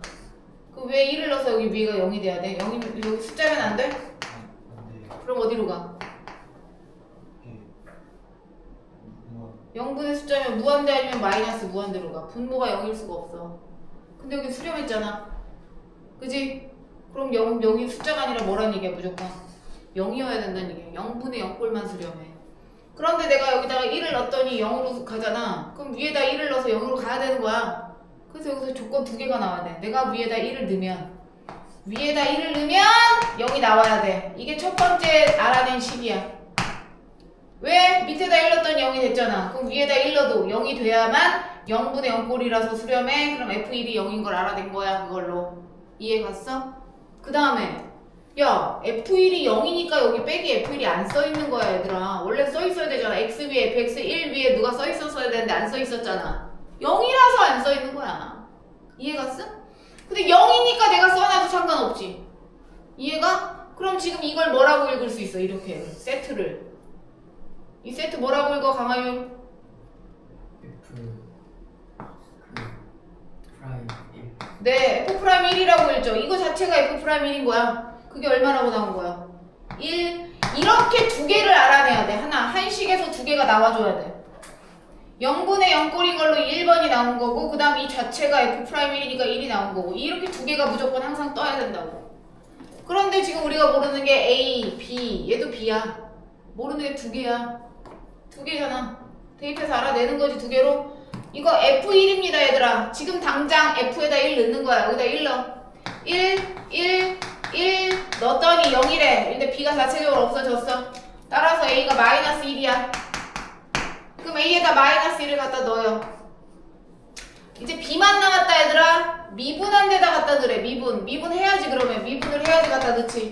그럼 왜 1을 넣어서 여기 위가 0이 돼야 돼? 0이 여기 숫자면 안 돼? 안 돼요. 그럼 어디로 가? 이게 뭐 0분의 숫자면 무한대 아니면 마이너스 무한대로 가. 분모가 0일 수가 없어. 근데 여기 수렴했잖아. 그지? 그럼 0이 숫자가 아니라 뭐란 얘기야 무조건? 0이어야 된다는 얘기야. 0분의 0꼴만 수렴해. 그런데 내가 여기다가 1을 넣었더니 0으로 가잖아. 그럼 위에다 1을 넣어서 0으로 가야 되는 거야. 그래서 여기서 조건 두 개가 나와야 돼. 내가 위에다 1을 넣으면 0이 나와야 돼. 이게 첫 번째 알아낸 식이야. 왜? 밑에다 1 넣었더니 0이 됐잖아. 그럼 위에다 1 넣어도 0이 돼야만 0분의 0꼴이라서 수렴해. 그럼 F1이 0인 걸 알아낸 거야. 그걸로. 이해 갔어? 그 다음에 야 F1이 0이니까 여기 빼기 F1이 안 써있는 거야 얘들아. 원래 써있어야 되잖아. X 위에 fx 1 위에 누가 써있었어야 되는데 안 써있었잖아. 0이라서 안 써있는 거야. 이해 갔어? 근데 0이니까 내가 써놔도 상관없지. 이해가? 그럼 지금 이걸 뭐라고 읽을 수 있어? 이렇게 세트를. 이 세트 뭐라고 읽어 강하윤? 프라임 1. 네, F'1이라고 읽죠. 이거 자체가 F'1인 거야. 그게 얼마라고 나온 거야? 1. 이렇게 두 개를 알아내야 돼. 한 식에서 두 개가 나와줘야 돼. 0분의 0꼴인 걸로 1번이 나온 거고, 그 다음 이 자체가 F'1이니까 1이 나온 거고, 이렇게 두 개가 무조건 항상 떠야 된다고. 그런데 지금 우리가 모르는 게 A, B, 얘도 B야. 모르는 게 두 개야. 두 개잖아. 대입해서 알아내는 거지, 두 개로. 이거 F1입니다 얘들아. 지금 당장 F에다 1 넣는 거야. 여기다 1 넣어. 1 넣었더니 0이래. 근데 B가 자체적으로 없어졌어. 따라서 A가 마이너스 1이야. 그럼 A에다 마이너스 1을 갖다 넣어요. 이제 B만 남았다 얘들아. 미분한 데다 갖다 넣으래. 미분 해야지. 그러면 미분을 해야지 갖다 넣지.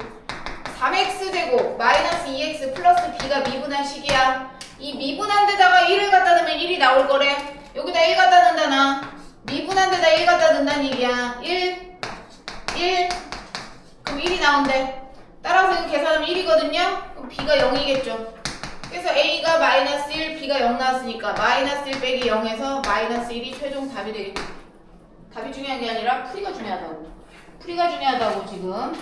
3x제곱 마이너스 2x 플러스 B가 미분한 식이야. 이 미분한 데다가 1을 갖다 넣으면 1이 나올 거래. 여기다 1 갖다 넣는다나. 미분한 데다 1 갖다 넣는다는 얘기야. 1 그럼 1이 나온대. 따라서 이거 계산하면 1이거든요. 그럼 B가 0이겠죠. 그래서 A가 마이너스 1, B가 0 나왔으니까 마이너스 1 빼기 0에서 마이너스 1이 최종 답이 되겠죠. 답이 중요한 게 아니라 풀이가 중요하다고. 풀이가 중요하다고 지금.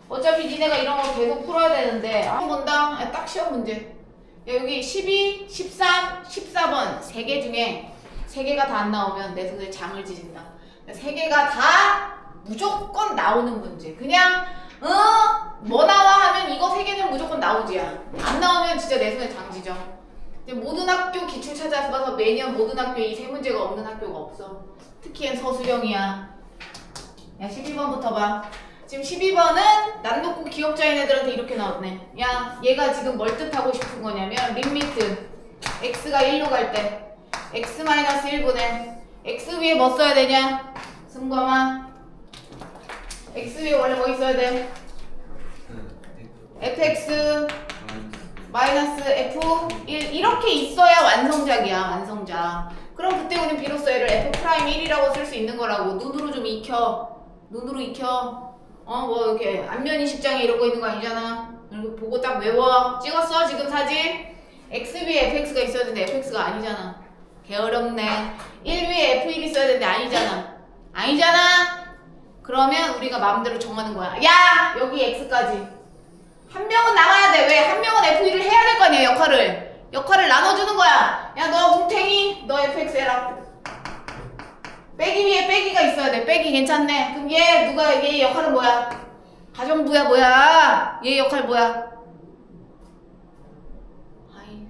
어차피 니네가 이런 거 계속 풀어야 되는데 본다. 딱 시험 문제. 야, 여기 12, 13, 14번 3개 중에 3개가 다 안 나오면 내 손에 장을 지진다. 3개가 다 무조건 나오는 문제. 그냥 뭐 나와 하면 이거 3개는 무조건 나오지야. 안 나오면 진짜 내 손에 장 지져. 모든 학교 기출 찾아봐서 매년 모든 학교에 이 3문제가 없는 학교가 없어. 특히 서술형이야. 야 12번부터 봐. 지금 12번은 난 놓고 기억자인 애들한테 이렇게 나왔네. 야 얘가 지금 뭘 뜻하고 싶은 거냐면 림미트 x가 1로 갈 때 x-1분의 x 위에 뭐 써야 되냐? 승범아 x 위에 원래 뭐 있어야 돼? fx 마이너스 f1 이렇게 있어야 완성작이야. 완성작. 그럼 그때 우리는 비로소 얘를 f'1이라고 쓸 수 있는 거라고. 눈으로 좀 익혀. 눈으로 익혀. 뭐 이렇게 안면 인식장에 이런 거 있는 거 아니잖아. 이렇게 보고 딱 외워. 찍었어 지금 사진? x 위에 fx가 있어야 되는데 fx가 아니잖아. 게으름네. 1 위에 f1 있어야 되는데 아니잖아. 아니잖아. 그러면 우리가 마음대로 정하는 거야. 야 여기 x까지. 한 명은 나가야 돼. 왜? 한 명은 f1을 해야 될 거 아니야. 역할을 나눠주는 거야. 야 너 뭉탱이 너 fx 해라. 빼기 위에 빼기가 있어야 돼. 빼기 괜찮네. 그럼 얘 역할은 뭐야? 가정부야 뭐야? 얘 역할 뭐야? 아이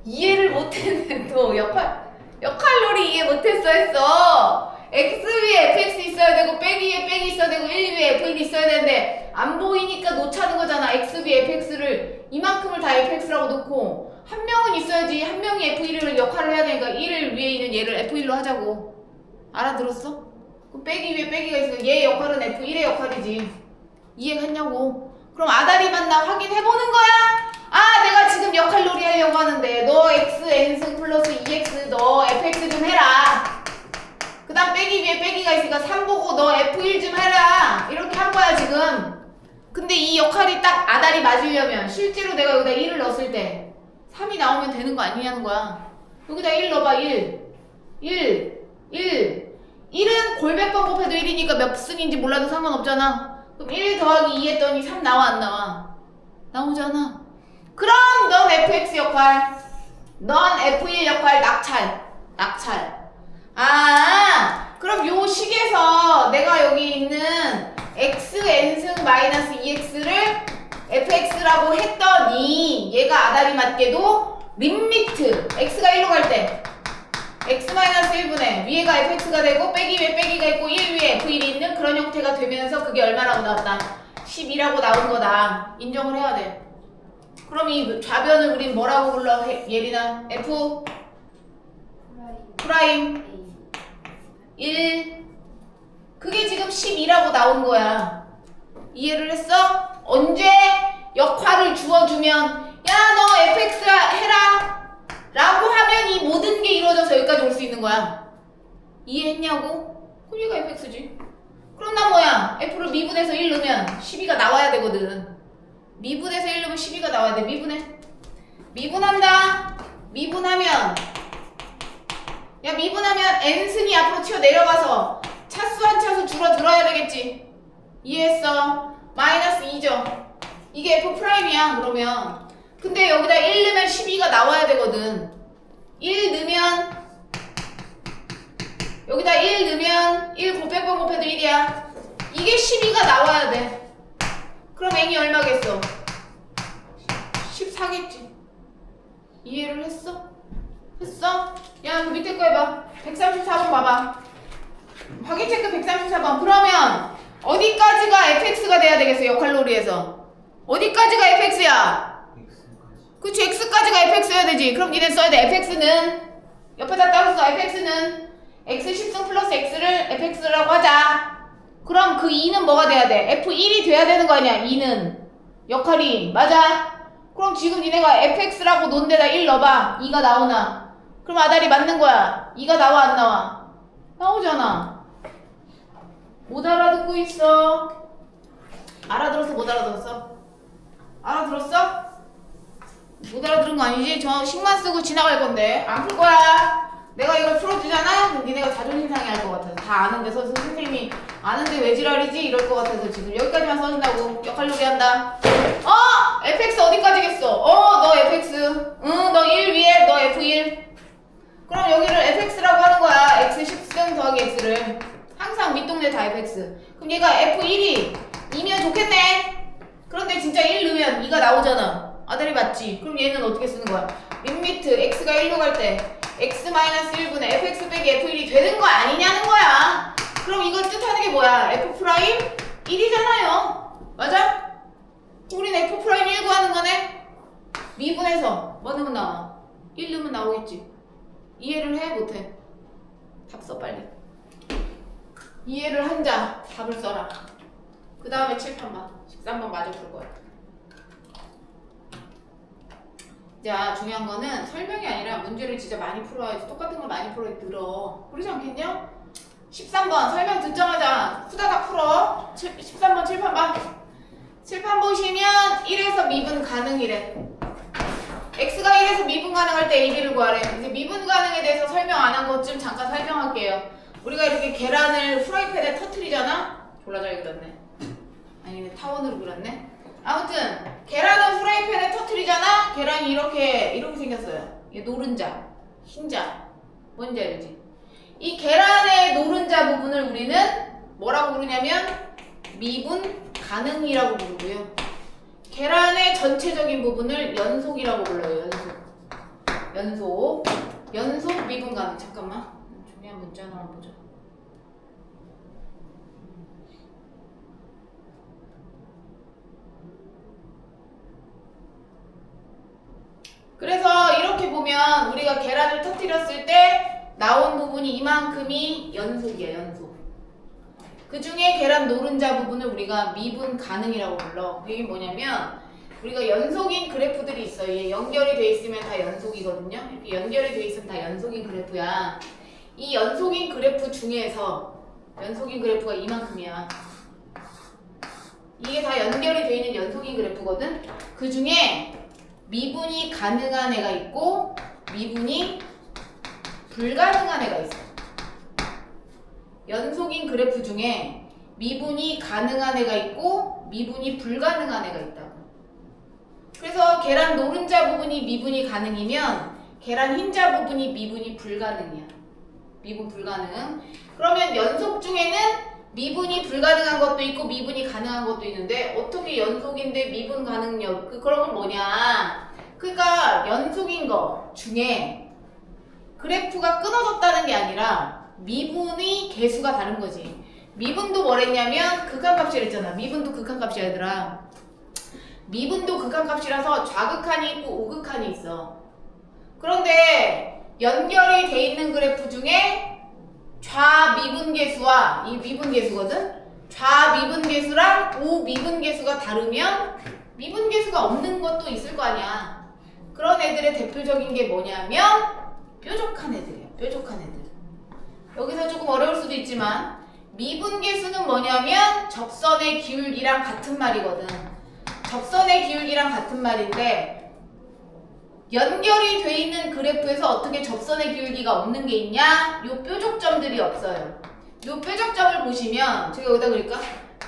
이해를 못했네. 또 역할놀이 이해 못했어 했어. x 위에 fx 있어야 되고 빼기 위에 빼기 있어야 되고 1 위에 f1 있어야 되는데 안 보이니까 놓자는 거잖아. x 위에 fx를 이만큼을 다 fx라고 놓고 한 명은 있어야지. 한 명이 f1을 역할을 해야 되니까 1을 위에 있는 얘를 f1로 하자고. 알아들었어? 그럼 빼기 위에 빼기가 있으니까 얘 역할은 f1의 역할이지. 이해했냐고. 그럼 아다리만 나 확인해보는 거야. 아 내가 지금 역할놀이 하려고 하는데 너 x n승 플러스 2x 너 fx 좀 해라. 그 다음 빼기 위에 빼기가 있으니까 3 보고 너 f1 좀 해라. 이렇게 한 거야 지금. 근데 이 역할이 딱 아다리 맞으려면 실제로 내가 여기다 1을 넣었을 때 3이 나오면 되는 거 아니냐는 거야. 여기다 1 넣어봐. 1 1은 골백번 곱해도 1이니까 몇 승인지 몰라도 상관없잖아. 그럼 1 더하기 2 했더니 3 나와 안 나와? 나오잖아. 그럼 넌 fx 역할, 넌 f1 역할 낙찰. 아 그럼 요 식에서 내가 여기 있는 x n승 마이너스 2x를 fx라고 했더니 얘가 아다리 맞게도 림미트 x가 1로 갈 때 x 마이너스 1분의 위에가 fx가 되고 빼기 위에 빼기가 있고 1 위에 f1이 있는 그런 형태가 되면서 그게 얼마라고 나왔다? 12라고 나온 거다. 인정을 해야 돼. 그럼 이 좌변을 우린 뭐라고 불러? 예린아 f 프라임 1 그게 지금 12라고 나온 거야. 이해를 했어? 언제 역할을 주어주면 야 너 fx 해라 라고 하면 이 모든 게 이루어져서 여기까지 올 수 있는 거야. 이해했냐고? 그럼 얘가 fx지. 그럼 나 뭐야? f를 미분해서 1 넣으면 12가 나와야 되거든. 미분해서 1 넣으면 12가 나와야 돼. 미분한다. 미분하면 n승이 앞으로 튀어 내려가서 차수 한 차수 줄어들어야 되겠지. 이해했어? 마이너스 2죠. 이게 f 프라임이야. 그러면 근데 여기다 1 넣으면 12가 나와야 되거든. 1 넣으면 여기다 1 넣으면 1 곱백번 곱해도 1이야. 이게 12가 나와야 돼. 그럼 n이 얼마겠어? 14겠지. 이해를 했어? 했어? 야, 그 밑에 거 해봐. 134번 봐봐. 확인 체크 134번. 그러면 어디까지가 fx가 돼야 되겠어? 역할놀이에서. 어디까지가 fx야? 그치, x까지가 fx여야 되지. 그럼 니네 써야 돼. fx는 옆에다 따로 써. fx는 x 10승 플러스 x를 fx라고 하자. 그럼 그 2는 뭐가 돼야 돼? f1이 돼야 되는 거 아니야? 2는 역할이. 맞아? 그럼 지금 니네가 fx라고 놓은 데다 1 넣어봐. 2가 나오나? 그럼 아다리 맞는 거야. 2가 나와 안 나와? 나오잖아. 못 알아듣고 있어. 알아들었어 못 알아들었어? 알아들었어? 못 알아들은 거 아니지? 저 식만 쓰고 지나갈 건데 안 풀 거야. 내가 이걸 풀어주잖아? 그럼 니네가 자존심 상해할 것 같아서 다 아는데 선생님이 아는데 왜 지랄이지? 이럴 것 같아서 지금 여기까지만 써준다고. 역할놀이 한다. fx 어디까지겠어? 너 fx. 너 1 위에 너 f1. 그럼 여기를 fx라고 하는 거야. x 10승 더하기 x를. 항상 밑동네 다 fx. 그럼 얘가 f1이 2면 좋겠네. 그런데 진짜 1 넣으면 2가 나오잖아. 아다리 맞지? 그럼 얘는 어떻게 쓰는 거야? 림미트 x가 1로 갈 때 x-1분의 fx 빼기 f1이 되는 거 아니냐는 거야. 그럼 이걸 뜻하는 게 뭐야? f 프라임 1이잖아요. 맞아? 우린 f 프라임 1 구하는 거네. 미분해서 뭐 넣으면 나와? 1 넣으면 나오겠지. 이해를 해? 못해? 답 써 빨리. 이해를 한 자 답을 써라. 그 다음에 7판만 13번 마저 풀 거야. 자, 중요한 거는 설명이 아니라 문제를 진짜 많이 풀어야지. 똑같은 걸 많이 풀어야 들어. 그러지 않겠냐? 13번 설명 듣자마자 후다닥 풀어. 13번 7판 봐. 7판 보시면 1에서 미분 가능이래. x가 1에서 미분 가능할 때 AB를 구하래. 이제 미분 가능에 대해서 설명 안 한 것 좀 잠깐 설명할게요. 우리가 이렇게 계란을 프라이팬에 터트리잖아? 졸라 잘 그렸네. 아니네, 타원으로 그렸네. 아무튼 계란을 프라이팬에 터트리잖아? 계란이 이렇게 생겼어요. 이게 노른자, 흰자. 뭔지 알지? 이 계란의 노른자 부분을 우리는 뭐라고 부르냐면 미분 가능이라고 부르고요. 계란의 전체적인 부분을 연속이라고 불러요. 연속 미분 가능. 잠깐만 문자 하나 보자. 그래서 이렇게 보면 우리가 계란을 터뜨렸을 때 나온 부분이 이만큼이 연속이야, 연속. 그 중에 계란 노른자 부분을 우리가 미분 가능이라고 불러. 이게 뭐냐면 우리가 연속인 그래프들이 있어. 얘 연결이 돼 있으면 다 연속이거든요. 이렇게 연결이 돼 있으면 다 연속인 그래프야. 이 연속인 그래프 중에서 연속인 그래프가 이만큼이야. 이게 다 연결이 돼 있는 연속인 그래프거든. 그 중에 미분이 가능한 애가 있고 미분이 불가능한 애가 있어. 연속인 그래프 중에 미분이 가능한 애가 있고 미분이 불가능한 애가 있다고. 그래서 계란 노른자 부분이 미분이 가능이면 계란 흰자 부분이 미분이 불가능이야. 미분 불가능. 그러면 연속 중에는 미분이 불가능한 것도 있고 미분이 가능한 것도 있는데 어떻게 연속인데 미분 가능력 그런 건 뭐냐? 그러니까 연속인 거 중에 그래프가 끊어졌다는 게 아니라 미분의 개수가 다른 거지. 미분도 뭐랬냐면 극한값이라 했잖아. 미분도 극한값이야 얘들아. 미분도 극한값이라서 좌극한이 있고 우극한이 있어. 그런데 연결이 돼 있는 그래프 중에 좌미분계수와 이 미분계수거든? 좌미분계수랑 우미분계수가 다르면 미분계수가 없는 것도 있을 거 아니야. 그런 애들의 대표적인 게 뭐냐면 뾰족한 애들이야. 뾰족한 애들. 여기서 조금 어려울 수도 있지만 미분계수는 뭐냐면 접선의 기울기랑 같은 말이거든. 접선의 기울기랑 같은 말인데 연결이 돼 있는 그래프에서 어떻게 접선의 기울기가 없는 게 있냐? 요 뾰족점들이 없어요. 요 뾰족점을 보시면 제가 여기다 그릴까?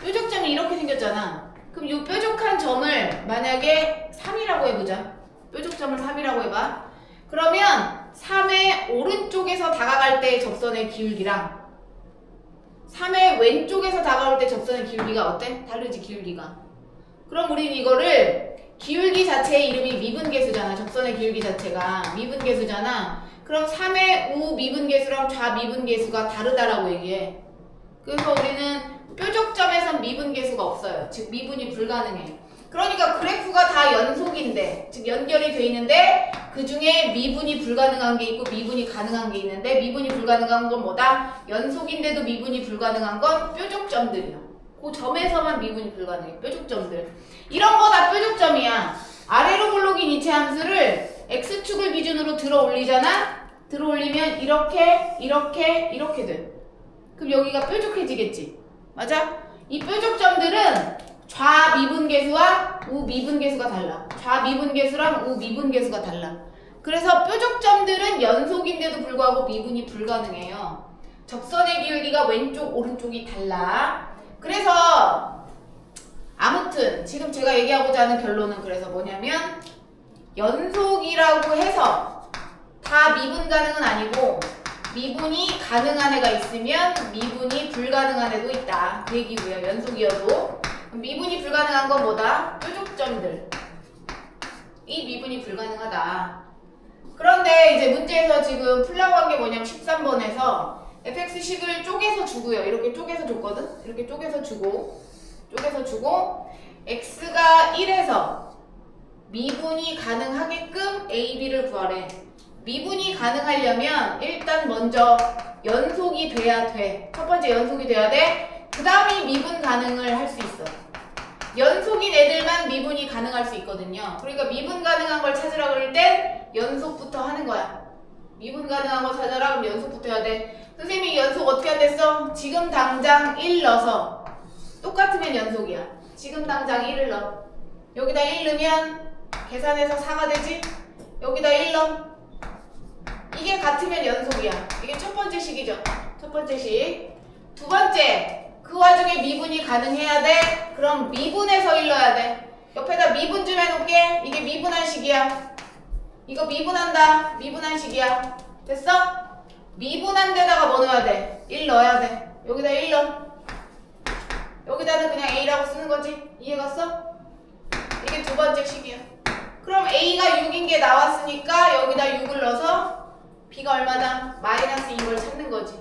뾰족점이 이렇게 생겼잖아. 그럼 요 뾰족한 점을 만약에 3이라고 해보자. 뾰족점을 3이라고 해봐. 그러면 3의 오른쪽에서 다가갈 때의 접선의 기울기랑 3의 왼쪽에서 다가올 때 접선의 기울기가 어때? 다르지 기울기가. 그럼 우린 이거를 기울기 자체의 이름이 미분계수잖아. 접선의 기울기 자체가 미분계수잖아. 그럼 3의 우미분계수랑 좌미분계수가 다르다라고 얘기해. 그래서 우리는 뾰족점에선 미분계수가 없어요. 즉 미분이 불가능해. 그러니까 그래프가 다 연속인데 즉 연결이 돼 있는데 그 중에 미분이 불가능한 게 있고 미분이 가능한 게 있는데 미분이 불가능한 건 뭐다? 연속인데도 미분이 불가능한 건 뾰족점들이야. 그 점에서만 미분이 불가능해. 뾰족점들. 이런 거 다 뾰족점이야. 아래로 볼록인 이체 함수를 x축을 기준으로 들어 올리잖아? 들어 올리면 이렇게 이렇게 돼. 그럼 여기가 뾰족해지겠지. 맞아? 이 뾰족점들은 좌미분계수와 우미분계수가 달라. 좌미분계수랑 우미분계수가 달라. 그래서 뾰족점들은 연속인데도 불구하고 미분이 불가능해요. 접선의 기울기가 왼쪽 오른쪽이 달라. 그래서 아무튼 지금 제가 얘기하고자 하는 결론은 그래서 뭐냐면 연속이라고 해서 다 미분 가능은 아니고 미분이 가능한 애가 있으면 미분이 불가능한 애도 있다. 그 얘기고요. 연속이어도 미분이 불가능한 건 뭐다? 뾰족점들. 이 미분이 불가능하다. 그런데 이제 문제에서 지금 풀라고 한 게 뭐냐면 13번에서 fx10을 쪼개서 주고요. 이렇게 쪼개서 줬거든? 이렇게 쪼개서 주고 x가 1에서 미분이 가능하게끔 a, b를 구하래. 미분이 가능하려면 일단 먼저 연속이 돼야 돼. 첫 번째 연속이 돼야 돼. 그 다음에 미분 가능을 할 수 있어. 연속인 애들만 미분이 가능할 수 있거든요. 그러니까 미분 가능한 걸 찾으라 그럴 땐 연속부터 하는 거야. 미분 가능한 거 찾아라 그럼 연속부터 해야 돼. 선생님이 연속 어떻게 한댔어? 지금 당장 1 넣어서 똑같으면 연속이야. 지금 당장 1을 넣어. 여기다 1 넣으면 계산해서 4가 되지? 여기다 1 넣어. 이게 같으면 연속이야. 이게 첫 번째 식이죠. 첫 번째 식. 두 번째, 그 와중에 미분이 가능해야 돼. 그럼 미분해서 1 넣어야 돼. 옆에다 미분 좀 해놓을게. 이게 미분한 식이야. 이거 미분한다. 미분한 식이야. 됐어? 미분한 데다가 뭐 넣어야 돼? 1 넣어야 돼. 여기다 1 넣어. 여기다는 그냥 A라고 쓰는 거지. 이해갔어? 이게 두 번째 식이야. 그럼 A가 6인 게 나왔으니까 여기다 6을 넣어서 B가 얼마다? 마이너스 2걸 찾는 거지.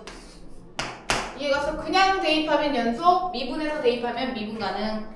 이해갔어? 그냥 대입하면 연속, 미분해서 대입하면 미분 가능.